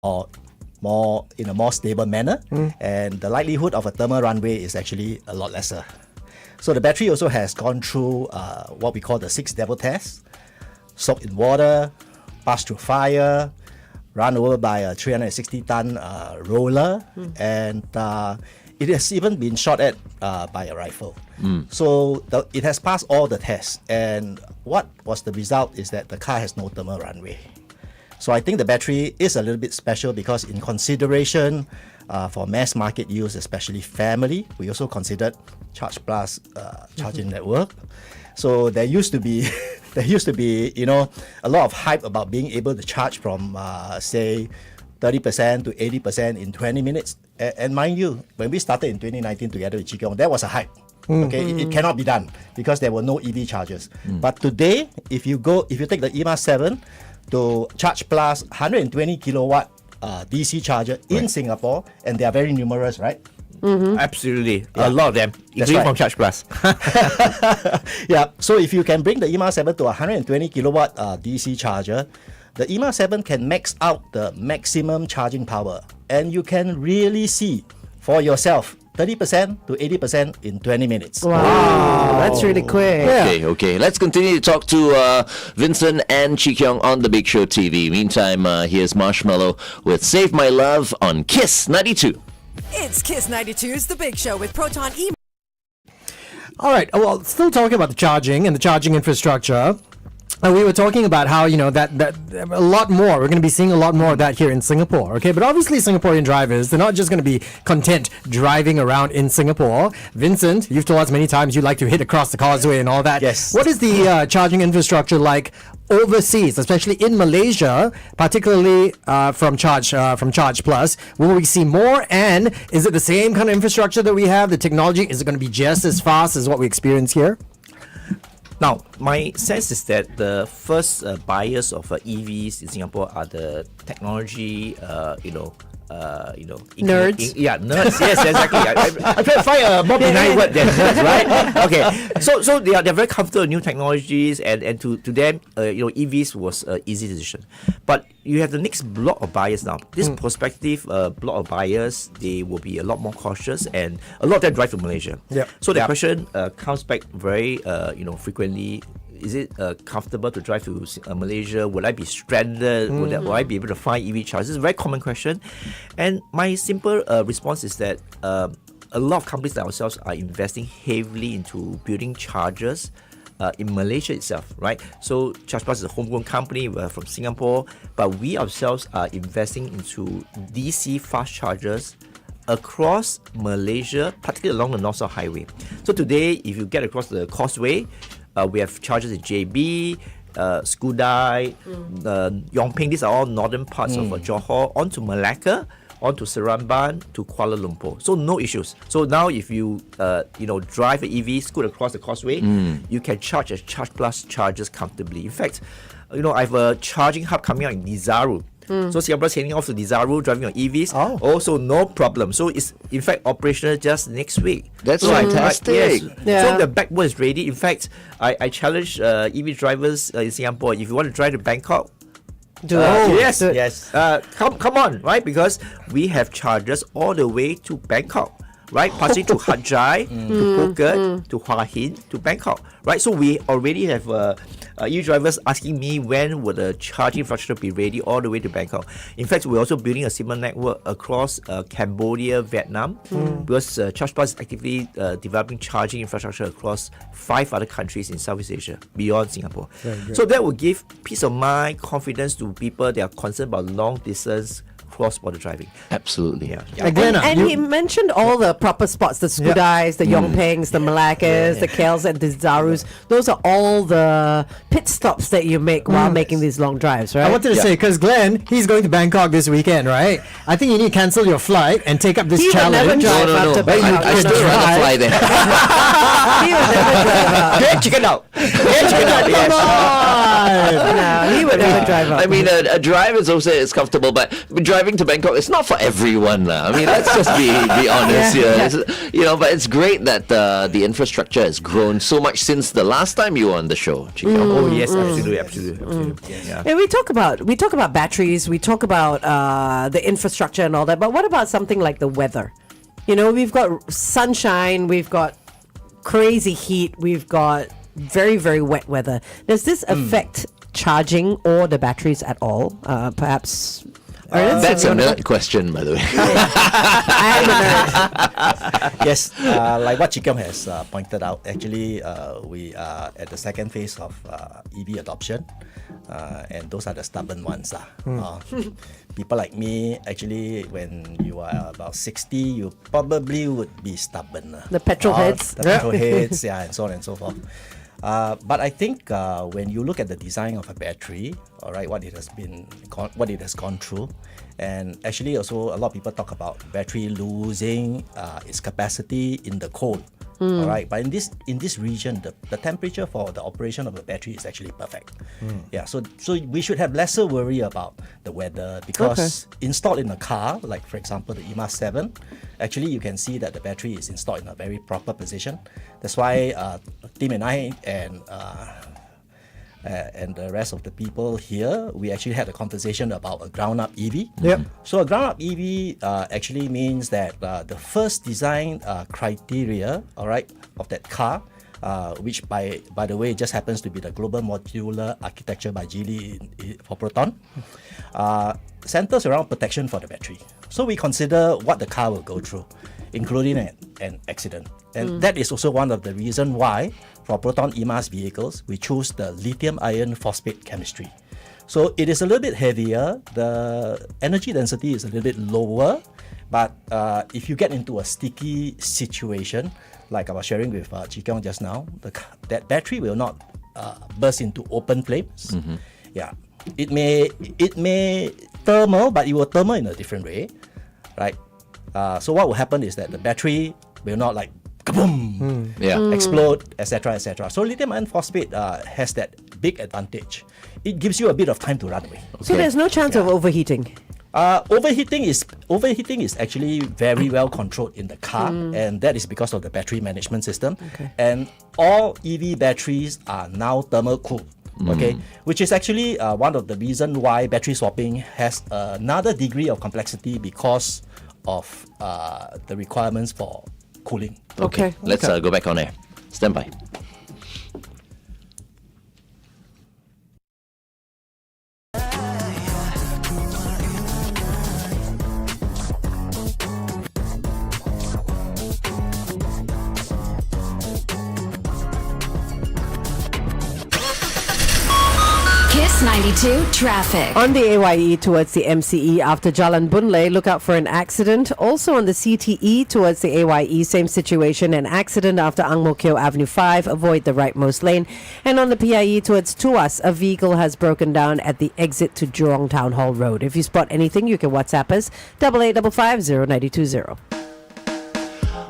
or more in a more stable manner, and the likelihood of a thermal runaway is actually a lot lesser. So the battery also has gone through what we call the 6 devil test: soaked in water, passed through fire, run over by a 360-ton roller, and it has even been shot at by a rifle. So it has passed all the tests, and what was the result is that the car has no thermal runaway. So I think the battery is a little bit special because in consideration for mass market use, especially family, we also considered Charge Plus charging network. So there used to be a lot of hype about being able to charge from say 30% to 80% in 20 minutes. And mind you, when we started in 2019 together with Chee Kiong, that was a hype. Okay, it cannot be done because there were no EV chargers. But today, if you take the EMA 7 to Charge Plus 120 kilowatt DC charger in Singapore, and they are very numerous, right? Absolutely, a lot of them, including from Charge Plus. Yeah, so if you can bring the EMA 7 to 120 kilowatt DC charger, the EMA 7 can max out the maximum charging power, and you can really see for yourself 30% to 80% in 20 minutes. Wow, that's really quick. Okay. Let's continue to talk to Vincent and Chee Kiong on The Big Show TV. Meantime, here's Marshmallow with Save My Love on Kiss 92. It's Kiss 92's The Big Show with Proton E. All right. Well, still talking about the charging and the charging infrastructure. We were talking about how, that a lot more, we're going to be seeing a lot more of that here in Singapore, okay? But obviously Singaporean drivers, they're not just going to be content driving around in Singapore. Vincent, you've told us many times you like to hit across the causeway and all that. Yes. What is the charging infrastructure like overseas, especially in Malaysia, particularly from Charge Plus? Will we see more? And is it the same kind of infrastructure that we have? The technology, is it going to be just as fast as what we experience here? Now, my sense is that the first buyers of EVs in Singapore are the technology, nerds. Nerds. Yes, exactly. I try to find a more benign word than nerds, right? Okay. So they're very comfortable with new technologies, and to them, EVs was an easy decision. But you have the next block of buyers now. This prospective block of buyers, they will be a lot more cautious, and a lot of them drive to Malaysia. So the question comes back very, frequently. Is it comfortable to drive to Malaysia? Will I be stranded? Will I be able to find EV chargers? It's a very common question. And my simple response is that a lot of companies like ourselves are investing heavily into building chargers in Malaysia itself, right? So Charge Plus is a homegrown company. We're from Singapore, but we ourselves are investing into DC fast chargers across Malaysia, particularly along the North-South Highway. So today, if you get across the causeway, we have chargers in JB, Skudai, Yongping. These are all northern parts of Johor, onto Malacca, onto Seremban, to Kuala Lumpur. So no issues. So now if you drive an EV, scoot across the causeway, you can charge at Charge Plus chargers comfortably. In fact, I have a charging hub coming out in Desaru. So Singapore's heading off to Desaru, driving on EVs. Also no problem. So it's in fact operational just next week. That's fantastic. So the backbone is ready. In fact, I challenge EV drivers in Singapore. If you want to drive to Bangkok, yes. Come on, right? Because we have chargers all the way to Bangkok. Right, passing to Hat Yai, to Phuket, to Hua Hin, to Bangkok. Right, so we already have EV drivers asking me when will the charging infrastructure be ready all the way to Bangkok. In fact, we're also building a similar network across Cambodia, Vietnam, because Charge Plus is actively developing charging infrastructure across 5 other countries in Southeast Asia beyond Singapore. So that will give peace of mind, confidence to people that are concerned about long distance cross-border driving. Absolutely. And he mentioned all the proper spots, the Skudais, the Yongpengs, the Malaccas, the Kels and the Zarus. Those are all the pit stops that you make while making these long drives, right? I wanted to say, because Glenn, he's going to Bangkok this weekend, right? I think you need to cancel your flight and take up this challenge. No. I still rather fly there. Get chicken out. Get chicken out. Come on. drive. No, he would never drive up. I mean, a drive is also is comfortable, but driving to Bangkok is not for everyone. I mean, let's just be honest here. But it's great that the infrastructure has grown so much since the last time you were on the show, Chee Kiong. Oh yes, absolutely. Yeah. Yeah, we talk about batteries, we talk about the infrastructure and all that, but what about something like the weather? We've got sunshine, we've got crazy heat, we've got very, very wet weather. Does this affect charging or the batteries at all? Perhaps. Ernest, That's a nerd question, by the way. I'm a nerd. Yes, like what Chee Kiong has pointed out, actually, we are at the second phase of EV adoption, and those are the stubborn ones. People like me, actually, when you are about 60, you probably would be stubborn. The petrol heads. The petrol heads, and so on and so forth. But I think when you look at the design of a battery, all right, what it has gone through, and actually also a lot of people talk about battery losing its capacity in the cold. All right, but in this region, the temperature for the operation of the battery is actually perfect. Yeah, so we should have lesser worry about the weather, because installed in a car, like for example the EMA 7, actually you can see that the battery is installed in a very proper position. That's why Tim and I and the rest of the people here, we actually had a conversation about a ground-up EV. Yep. So a ground-up EV actually means that the first design criteria, all right, of that car, which by the way just happens to be the global modular architecture by Geely for Proton, centers around protection for the battery. So we consider what the car will go through, including an accident. And that is also one of the reasons why for Proton EMAS vehicles, we choose the lithium iron phosphate chemistry. So it is a little bit heavier, the energy density is a little bit lower, but if you get into a sticky situation, like I was sharing with Chee Kiong just now, that battery will not burst into open flames. Yeah, it may thermal, but it will thermal in a different way, right? So what will happen is that the battery will not like kaboom, explode, etc., etc. So lithium iron phosphate has that big advantage. It gives you a bit of time to run away. So there's no chance of overheating. Overheating is actually very well controlled in the car, and that is because of the battery management system. And all EV batteries are now thermal cooled. Which is actually one of the reasons why battery swapping has another degree of complexity because of the requirements for cooling. Okay. Let's go back on air. Stand by. Kiss 92 traffic. On the AYE towards the MCE after Jalan Boon-Lay, look out for an accident. Also on the CTE towards the AYE, same situation, an accident after Ang Mo Kio Avenue 5, avoid the rightmost lane. And on the PIE towards Tuas, a vehicle has broken down at the exit to Jurong Town Hall Road. If you spot anything, you can WhatsApp us, 8855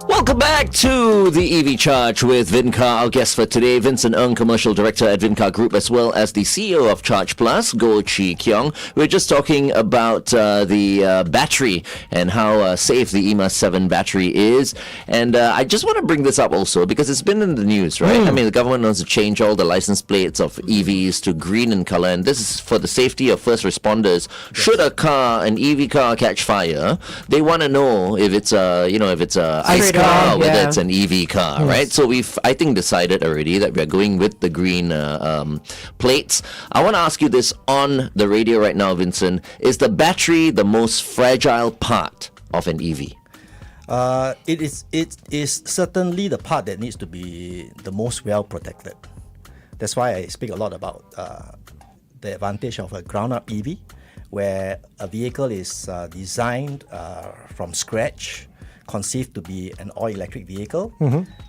Welcome back to the EV Charge with VinCar. Our guest for today, Vincent Ng, Commercial Director at VinCar Group, as well as the CEO of Charge Plus, Goh Chee Kiong. We're just talking about the battery and how safe the EMA 7 battery is. And I just want to bring this up also because it's been in the news, right? I mean, the government wants to change all the license plates of EVs to green in color, and this is for the safety of first responders. Should an EV car catch fire, they want to know if it's a ICE car, whether it's an EV car, right? So we've, I think, decided already that we're going with the green plates. I want to ask you this on the radio right now, Vincent. Is the battery the most fragile part of an EV? It is certainly the part that needs to be the most well protected. That's why I speak a lot about the advantage of a ground-up EV, where a vehicle is designed from scratch, conceived to be an all-electric vehicle,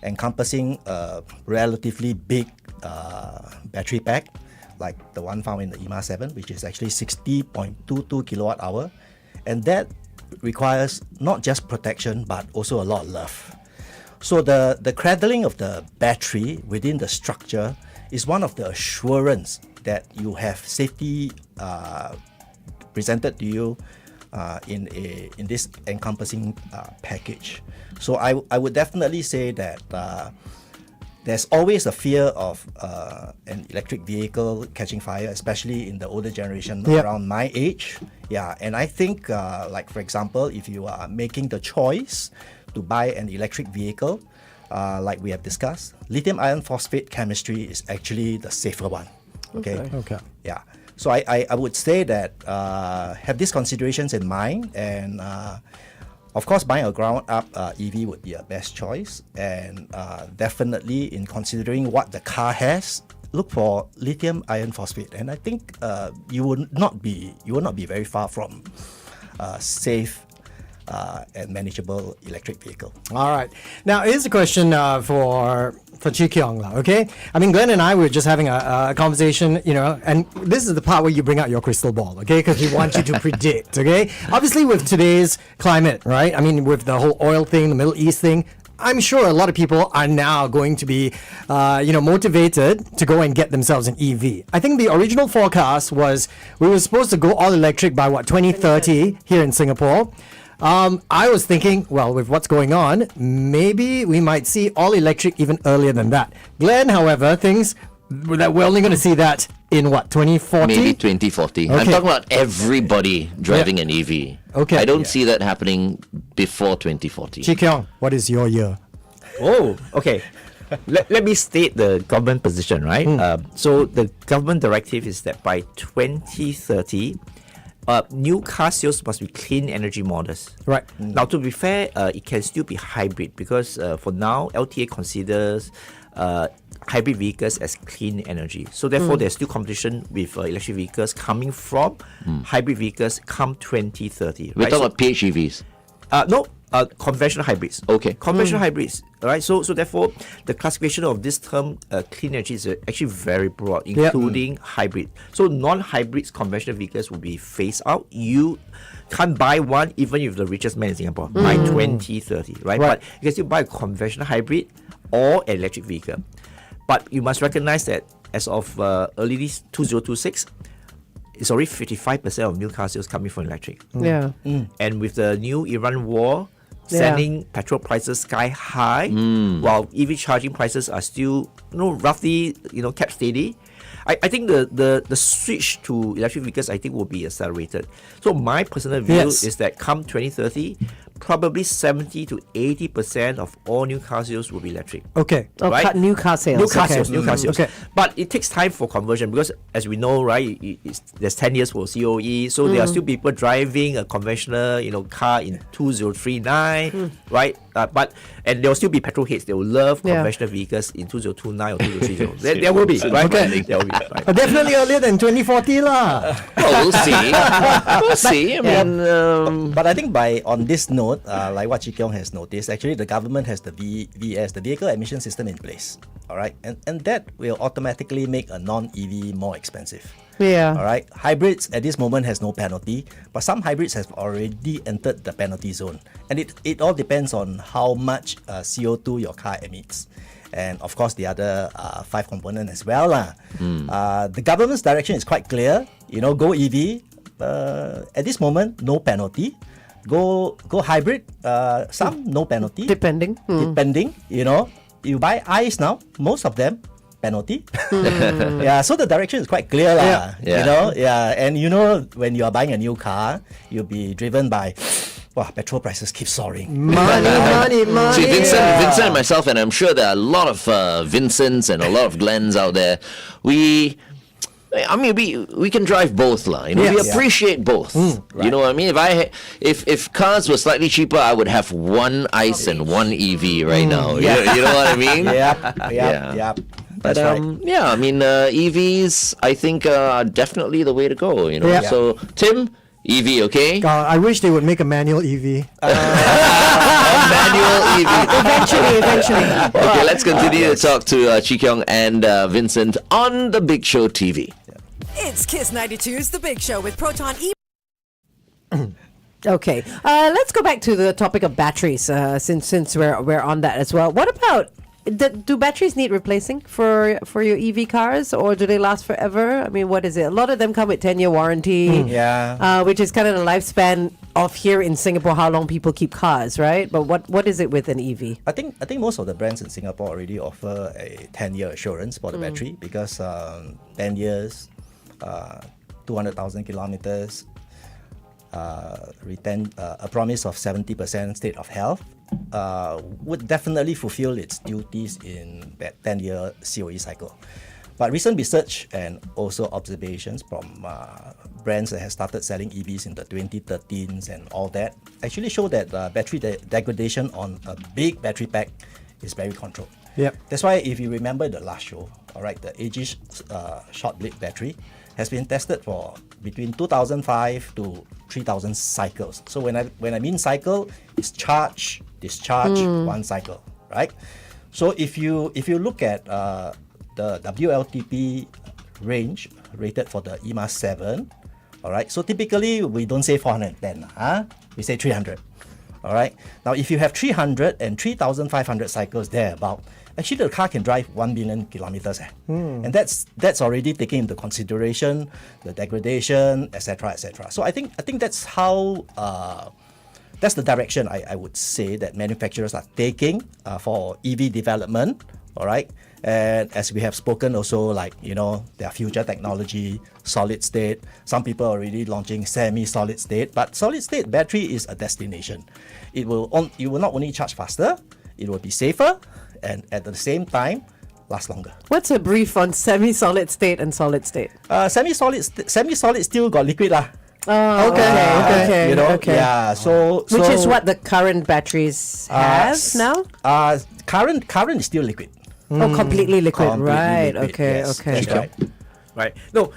encompassing a relatively big battery pack, like the one found in the EMA 7, which is actually 60.22 kilowatt hour, and that requires not just protection but also a lot of love. So the cradling of the battery within the structure is one of the assurance that you have safety presented to you in this encompassing package. So I would definitely say that there's always a fear of an electric vehicle catching fire, especially in the older generation around my age. Yeah, and I think, like for example, if you are making the choice to buy an electric vehicle, like we have discussed, lithium iron phosphate chemistry is actually the safer one. Okay. Yeah. So I would say that have these considerations in mind, and of course, buying a ground-up EV would be a best choice, and definitely in considering what the car has, look for lithium iron phosphate, and I think you will not be very far from safe and manageable electric vehicle. All right. Now, here's a question for Chee Kiong, okay? I mean, Glenn and I were just having a conversation, you know, and this is the part where you bring out your crystal ball, okay? Because we want you to predict, okay? Obviously, with today's climate, right? I mean, with the whole oil thing, the Middle East thing, I'm sure a lot of people are now going to be, motivated to go and get themselves an EV. I think the original forecast was we were supposed to go all electric by 2030 here in Singapore. I was thinking, well, with what's going on, maybe we might see all electric even earlier than that. Glenn, however, thinks that we're only going to see that in 2040? Maybe 2040. I'm talking about everybody driving an EV. Okay. I don't see that happening before 2040. Chee Kiong, what is your year? Oh, okay. Let me state the government position, right? So the government directive is that by 2030, new car sales must be clean energy models. Right. Now, to be fair, it can still be hybrid because for now, LTA considers hybrid vehicles as clean energy. So therefore, there's still competition with electric vehicles coming from hybrid vehicles come 2030. We're right? talking about PHEVs. No, conventional hybrids. Okay. Conventional hybrids, right? So therefore, the classification of this term clean energy is actually very broad, including hybrid. So non-hybrids, conventional vehicles will be phased out. You can't buy one even if the richest man in Singapore by 2030, right? But you can still buy a conventional hybrid or an electric vehicle. But you must recognize that as of early 2026, it's already 55% of new car sales coming from electric. Yeah. And with the new Iran war sending petrol prices sky high, while EV charging prices are still, roughly, kept steady, I think the switch to electric vehicles, I think, will be accelerated. So my personal view is that come 2030, probably 70 to 80% of all new car sales will be electric. Okay. Right? New car sales. New car sales. Okay. But it takes time for conversion because, as we know, right, there's 10 years for COE. So there are still people driving a conventional, car in 2039, right? And there will still be petrol heads. They will love conventional vehicles in 2029 or 2030. there will be, right? Okay. There will be, right? Definitely earlier than 2040 lah. Well, we'll see. We'll see. I mean, But I think on this note, like what Chee Kiong has noticed, actually the government has the VES, the Vehicle Emission System, in place. All right, and that will automatically make a non-EV more expensive. Yeah. All right, hybrids at this moment has no penalty, but some hybrids have already entered the penalty zone, and it all depends on how much CO2 your car emits. And of course, the other 5 components as well. The government's direction is quite clear. Go EV. At this moment, no penalty. Go hybrid. Some no penalty. Depending. Depending. You buy ICE now. Most of them penalty. Yeah. So the direction is quite clear, lah. Yeah. And when you are buying a new car, you'll be driven by. Wow, petrol prices keep soaring. Money. see, Vincent and myself, and I'm sure there are a lot of Vincents and a lot of Glens out there. We can drive both, lah. We appreciate both. You know what I mean? If cars were slightly cheaper, I would have one ICE and one EV right now. You know what I mean? Yep. But That's right. EVs, I think, are definitely the way to go. Yeah. So Tim, EV, okay? I wish they would make a manual EV. Manual EV. Eventually. Okay, let's continue to talk to Chee Kiong and Vincent on The Big Show TV. It's Kiss 92's The Big Show with Proton E. Okay. Let's go back to the topic of batteries since we're on that as well. What about Do batteries need replacing for your EV cars, or do they last forever? I mean, what is it? A lot of them come with 10-year warranty, which is kind of the lifespan of here in Singapore, how long people keep cars, right? But what is it with an EV? I think most of the brands in Singapore already offer a 10-year assurance for the battery because 10 years, 200,000 kilometers, a promise of 70% state of health would definitely fulfill its duties in that 10-year COE cycle. But recent research and also observations from brands that have started selling EVs in the 2013s and all that actually show that battery degradation on a big battery pack is very controlled. Yep. That's why if you remember the last show, all right, the Aegis short blade battery has been tested for between 2,005 to 3,000 cycles. So when I mean cycle, it's charge, discharge, one cycle, right? So if you look at the WLTP range rated for the EMAS 7, all right, so typically we don't say 410, we say 300, all right. Now if you have 300 and 3,500 cycles thereabout, actually the car can drive 1 million kilometers, and that's already taking into consideration the degradation, etc., etc. So I think that's how that's the direction I would say that manufacturers are taking for EV development, all right. And as we have spoken also, like, you know, their future technology, solid state. Some people are already launching semi-solid state, but solid state battery is a destination. It will not only charge faster, it will be safer, and at the same time, last longer. What's a brief on semi-solid state and solid state? Semi-solid still got liquid lah. Oh, okay. You know, okay. yeah. So which is what the current batteries have now? Current is still liquid. Oh, completely liquid. Completely Right. liquid, Okay. yes. Okay. That's right. Right. No,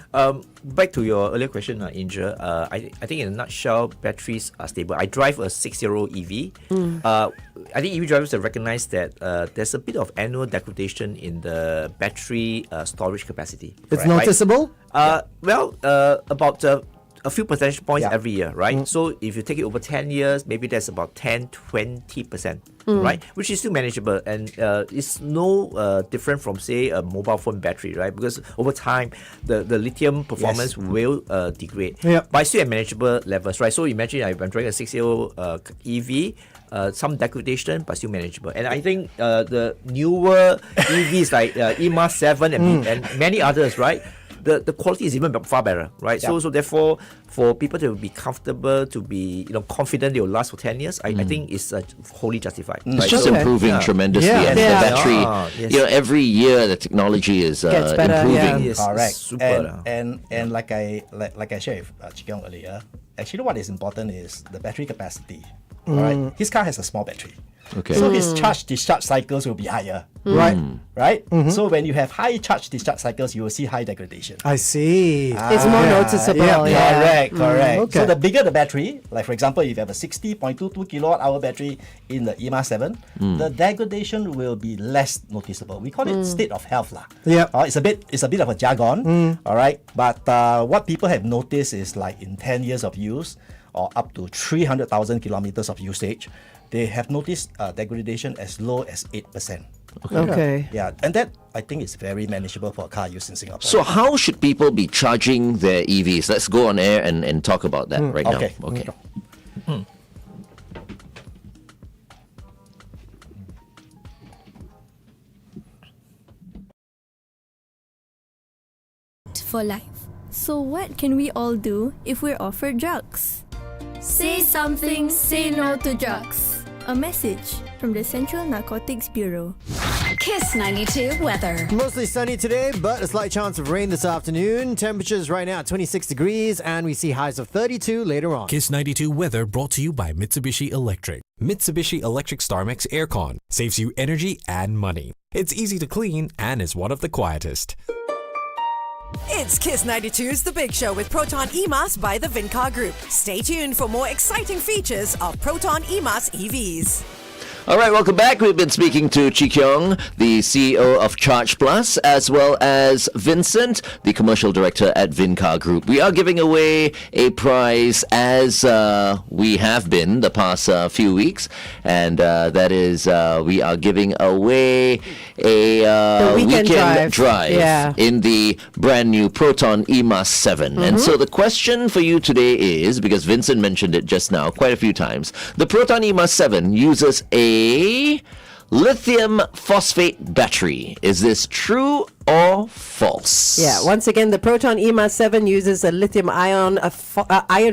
back to your earlier question, Indra. I think in a nutshell, batteries are stable. I drive a 6-year-old EV. I think EV drivers have recognized that there's a bit of annual degradation in the battery storage capacity. It's right? noticeable? About a few percentage points Yeah. every year, right? So if you take it over 10 years, maybe that's about 10-20%, right? Which is still manageable, and it's no different from, say, a mobile phone battery, right? Because over time, the lithium performance will degrade, Yep. but it's still at manageable levels, right? So imagine I'm driving a 6-year-old EV, some degradation, but still manageable. And I think the newer EVs like EMAS 7 and many others, right? The quality is even far better, right? Yeah. So therefore, for people to be comfortable, to be confident they will last for 10 years, I think it's wholly justified. It's right? just So- improving tremendously, Yeah. and Yeah. the battery. Yes. Every year the technology is Gets better, improving. Yes, Correct. super. And like I shared with Chee Kiong earlier, actually what is important is the battery capacity. All right. His car has a small battery. Okay. So his charge-discharge cycles will be higher. Right. Right? So when you have high charge-discharge cycles, you will see high degradation. I see. It's more noticeable. Yeah. Correct. Okay. So the bigger the battery, like for example, if you have a 60.22 kilowatt hour battery in the EMAS 7, the degradation will be less noticeable. We call it state of health lah. Yep. It's a bit of a jargon. All right. But what people have noticed is like in 10 years of use or up to 300,000 kilometers of usage, they have noticed degradation as low as 8%. Okay. Yeah, and that I think is very manageable for a car use in Singapore. So how should people be charging their EVs? Let's go on air and talk about that right Okay. now. Okay. For life. So what can we all do if we're offered drugs? Say something, say no to drugs. A message from the Central Narcotics Bureau. Kiss 92 weather. Mostly sunny today, but a slight chance of rain this afternoon. Temperatures right now at 26 degrees, and we see highs of 32 later on. Kiss 92 weather brought to you by Mitsubishi Electric. Mitsubishi Electric StarMix Aircon saves you energy and money. It's easy to clean and is one of the quietest. It's Kiss 92's The Big Show with Proton EMAS by the VinCar Group. Stay tuned for more exciting features of Proton EMAS EVs. All right, welcome back. We've been speaking to Chee Kiong, the CEO of Charge Plus, as well as Vincent, the commercial director at VinCar Group. We are giving away a prize as we have been the past few weeks, and that is we are giving away a weekend drive. Yeah. in the brand new Proton EMAS 7. And so the question for you today is, because Vincent mentioned it just now quite a few times, the Proton EMAS 7 uses a lithium phosphate battery. Is this true or false? Yeah, once again, the Proton EMAS 7 uses a lithium iron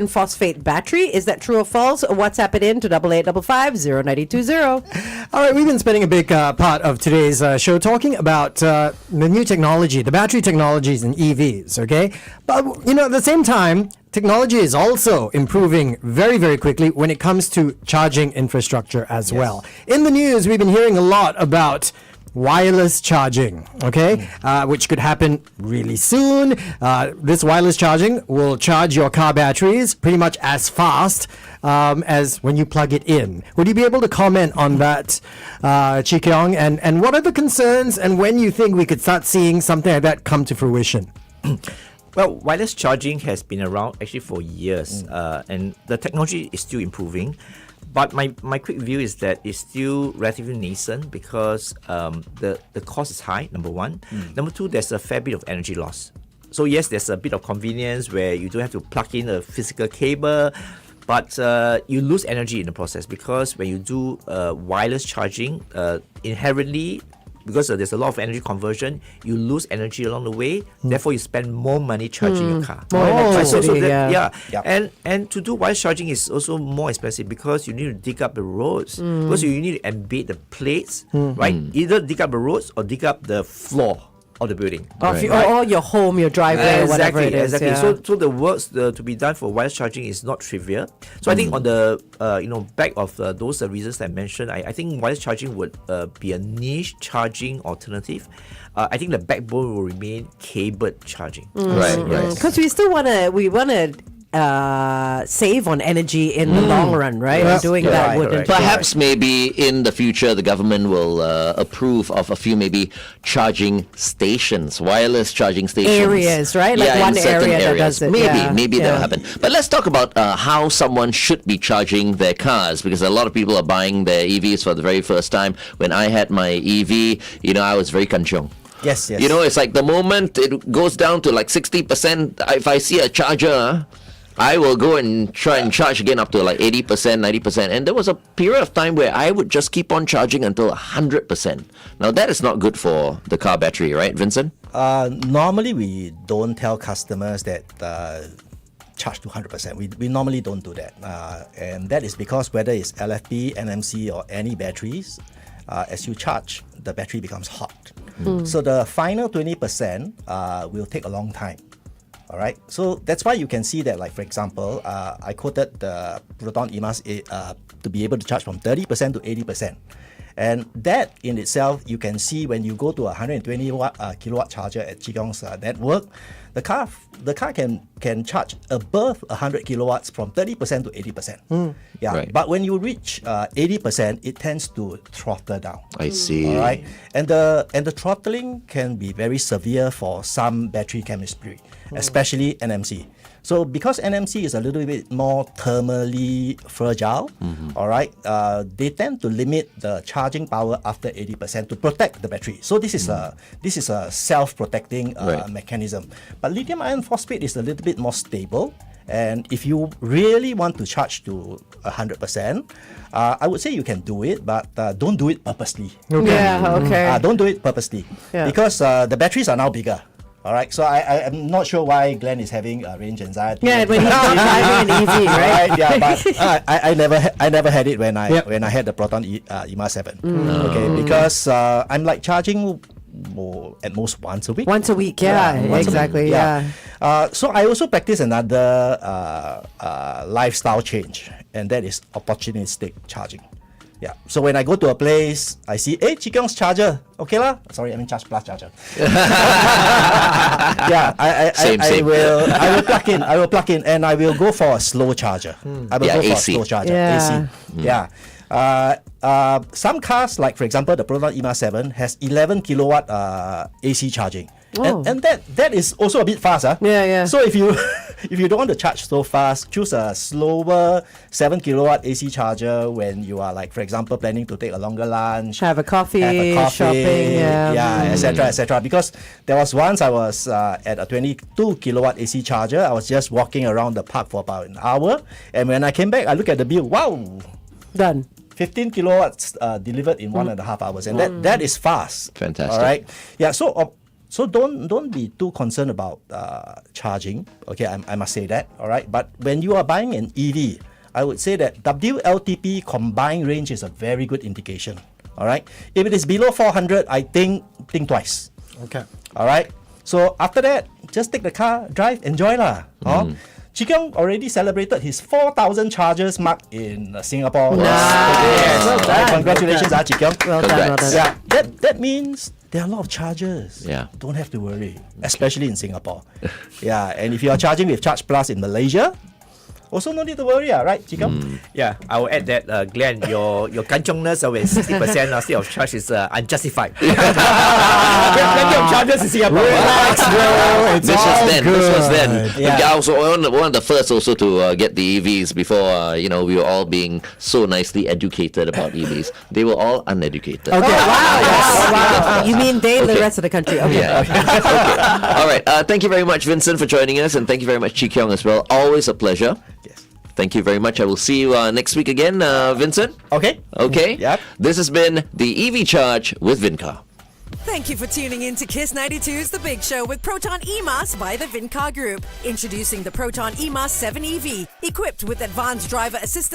phosphate battery. Is that true or false? WhatsApp it in to 8855 0920. All right, we've been spending a big part of today's show talking about the new technology, the battery technologies in EVs, okay? But, at the same time, technology is also improving very, very quickly when it comes to charging infrastructure as well. In the news, we've been hearing a lot about wireless charging, okay, which could happen really soon. This wireless charging will charge your car batteries pretty much as fast as when you plug it in. Would you be able to comment on that, Chee Kiong? And what are the concerns and when you think we could start seeing something like that come to fruition? Well, wireless charging has been around actually for years, and the technology is still improving. But my quick view is that it's still relatively nascent because the cost is high, number one. Number two, there's a fair bit of energy loss. So yes, there's a bit of convenience where you don't have to plug in a physical cable, but you lose energy in the process because when you do wireless charging, inherently, because there's a lot of energy conversion, you lose energy along the way. Therefore, you spend more money charging your car. More electricity, And to do wireless charging is also more expensive because you need to dig up the roads. Because you need to embed the plates, right? Either dig up the roads or dig up the floor of the building. Or your home, your driveway, whatever it is. Exactly. Yeah. So the works to be done for wireless charging is not trivial. So I think on the back of those reasons I mentioned, I think wireless charging would be a niche charging alternative. I think the backbone will remain cabled charging. Right. Because we still want to save on energy in the long run, right? And doing that wouldn't. Perhaps maybe in the future the government will approve of a few maybe charging stations, wireless charging stations. Areas, right? Like one in certain area that areas. does it. Maybe that'll happen. But let's talk about how someone should be charging their cars, because a lot of people are buying their EVs for the very first time. When I had my EV, I was very kanchiong. Yes. It's like the moment it goes down to like 60%, if I see a charger, I will go and try and charge again up to like 80%, 90%. And there was a period of time where I would just keep on charging until 100%. Now, that is not good for the car battery, right, Vincent? Normally, we don't tell customers that charge to 100%. We normally don't do that. And that is because whether it's LFP, NMC, or any batteries, as you charge, the battery becomes hot. So the final 20% will take a long time. All right, so that's why you can see that, like for example, I quoted the Proton EMAS to be able to charge from 30% to 80%. And that in itself, you can see when you go to a 120 kilowatt charger at Chee Kiong's network, the car can charge above 100 kilowatts from 30% to 80%. Right. But when you reach 80%, it tends to throttle down. I see. All right, and the throttling can be very severe for some battery chemistry, especially NMC. So because NMC is a little bit more thermally fragile, all right, they tend to limit the charging power after 80% to protect the battery. So this is a self-protecting mechanism. But lithium iron phosphate is a little bit more stable. And if you really want to charge to 100%, I would say you can do it, but don't do it purposely. Don't do it purposely because the batteries are now bigger. All right, so I'm not sure why Glenn is having range anxiety. Yeah, when he's driving an EV, right? Yeah, but I never had it when I had the Proton EMAS 7. Okay, because I'm like charging at most once a week. Once a week, exactly. So I also practice another lifestyle change, and that is opportunistic charging. Yeah. So when I go to a place, I see, hey, Chee Kiong's charger. Okay lah. Sorry, I mean Charge Plus charger. I will plug in, and I will go for a slow charger. I will go for a slow charger. AC. Some cars, like for example the Proton EMA 7, has 11 kilowatt AC charging. Oh. And that is also a bit fast. Yeah. So if you if you don't want to charge so fast, choose a slower 7 kilowatt AC charger when you are, like for example, planning to take a longer lunch, Have a coffee, shopping, etc. Because there was once I was at a 22 kilowatt AC charger. I was just walking around the park for about an hour, and when I came back, I look at the bill. Wow, Done. 15 kilowatts delivered in 1.5 hours, and that is fast. Fantastic. All right. Yeah. So don't be too concerned about charging. Okay, I must say that. All right. But when you are buying an EV, I would say that WLTP combined range is a very good indication. All right. If it is below 400, I think twice. Okay. All right. So after that, just take the car, drive, enjoy lah. Chee Kiong already celebrated his 4,000 chargers mark in Singapore. Well done. Congratulations, Chee Kiong. Well done. Yeah, that means there are a lot of chargers. Yeah. Don't have to worry, especially in Singapore. Yeah, and if you are charging with Charge Plus in Malaysia, also no need to worry, right, Chee Kiong? Yeah, I will add that, Glenn, your kanchongness with 60% state of charge is unjustified. We have plenty of charges in Singapore. Relax, bro. It's This all was then. Yeah. I was one of the first also to get the EVs before we were all being so nicely educated about EVs. They were all uneducated. Okay. Wow. You mean Dave, the rest of the country? Okay. Yeah. Okay. All right. Thank you very much, Vincent, for joining us, and thank you very much, Chee Kiong, as well. Always a pleasure. Yes. Thank you very much. I will see you next week again, Vincent. Okay. Okay. Yep. This has been the EV Charge with VinCar. Thank you for tuning in to Kiss 92's The Big Show with Proton EMAS by the VinCar Group. Introducing the Proton EMAS 7 EV, equipped with advanced driver assistance